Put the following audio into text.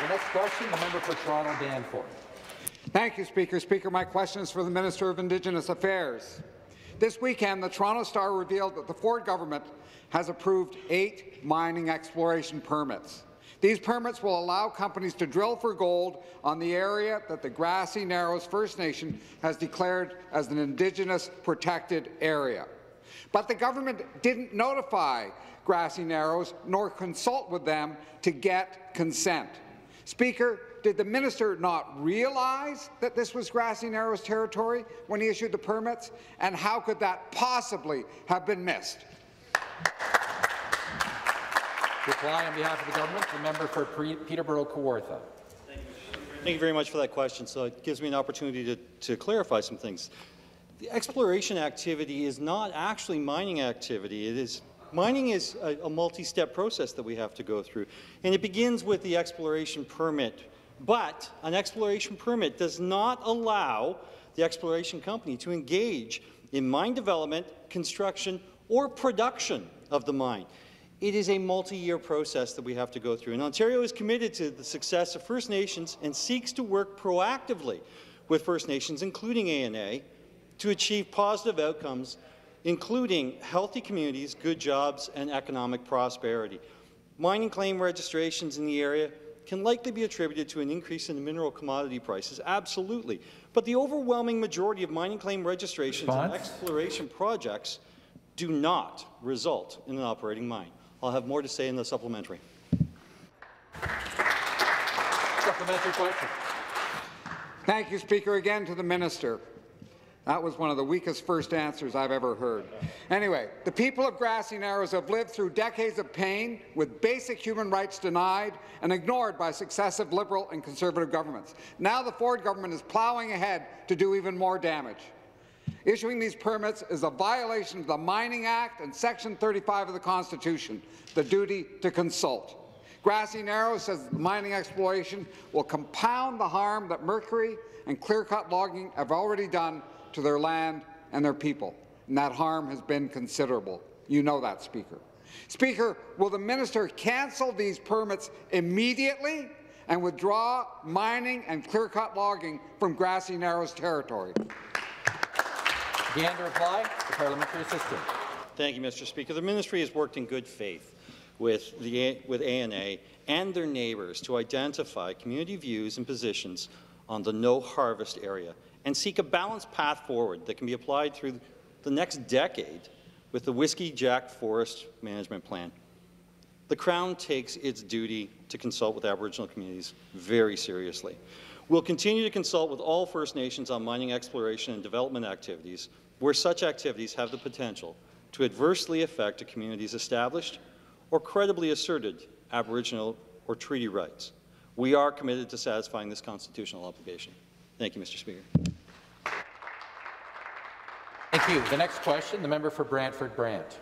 The next question, the member for Toronto-Danforth. Thank you, Speaker. Speaker, my question is for the Minister of Indigenous Affairs. This weekend, the Toronto Star revealed that the Ford government has approved 8 mining exploration permits. These permits will allow companies to drill for gold on the area that the Grassy Narrows First Nation has declared as an Indigenous protected area. But the government didn't notify Grassy Narrows nor consult with them to get consent. Speaker, did the minister not realize that this was Grassy Narrows territory when he issued the permits? And how could that possibly have been missed? Reply on behalf of the government, the member for Peterborough-Kawartha. Thank you very much for that question. So it gives me an opportunity to clarify some things. The exploration activity is not actually mining activity. Mining is a multi-step process that we have to go through, and it begins with the exploration permit. But an exploration permit does not allow the exploration company to engage in mine development, construction, or production of the mine. It is a multi-year process that we have to go through, and Ontario is committed to the success of First Nations and seeks to work proactively with First Nations, including ANA, to achieve positive outcomes, including healthy communities, good jobs, and economic prosperity. Mining claim registrations in the area can likely be attributed to an increase in the mineral commodity prices, absolutely. But the overwhelming majority of mining claim registrations and exploration projects do not result in an operating mine. I'll have more to say in the supplementary. Supplementary question. Thank you, Speaker. Again to the minister. That was one of the weakest first answers I've ever heard. Anyway, the people of Grassy Narrows have lived through decades of pain with basic human rights denied and ignored by successive Liberal and Conservative governments. Now the Ford government is ploughing ahead to do even more damage. Issuing these permits is a violation of the Mining Act and Section 35 of the Constitution, the duty to consult. Grassy Narrows says the mining exploration will compound the harm that mercury and clear-cut logging have already done to their land and their people, and that harm has been considerable. You know that, Speaker. Speaker, will the minister cancel these permits immediately and withdraw mining and clear-cut logging from Grassy Narrows territory? Again to reply, the parliamentary assistant. Thank you, Mr. Speaker. The ministry has worked in good faith with ANA and their neighbours to identify community views and positions on the no-harvest area and seek a balanced path forward that can be applied through the next decade with the Whiskey Jack Forest Management Plan. The Crown takes its duty to consult with Aboriginal communities very seriously. We'll continue to consult with all First Nations on mining exploration and development activities where such activities have the potential to adversely affect a community's established or credibly asserted Aboriginal or treaty rights. We are committed to satisfying this constitutional obligation. Thank you, Mr. Speaker. Thank you. The next question, the member for Brantford-Brant.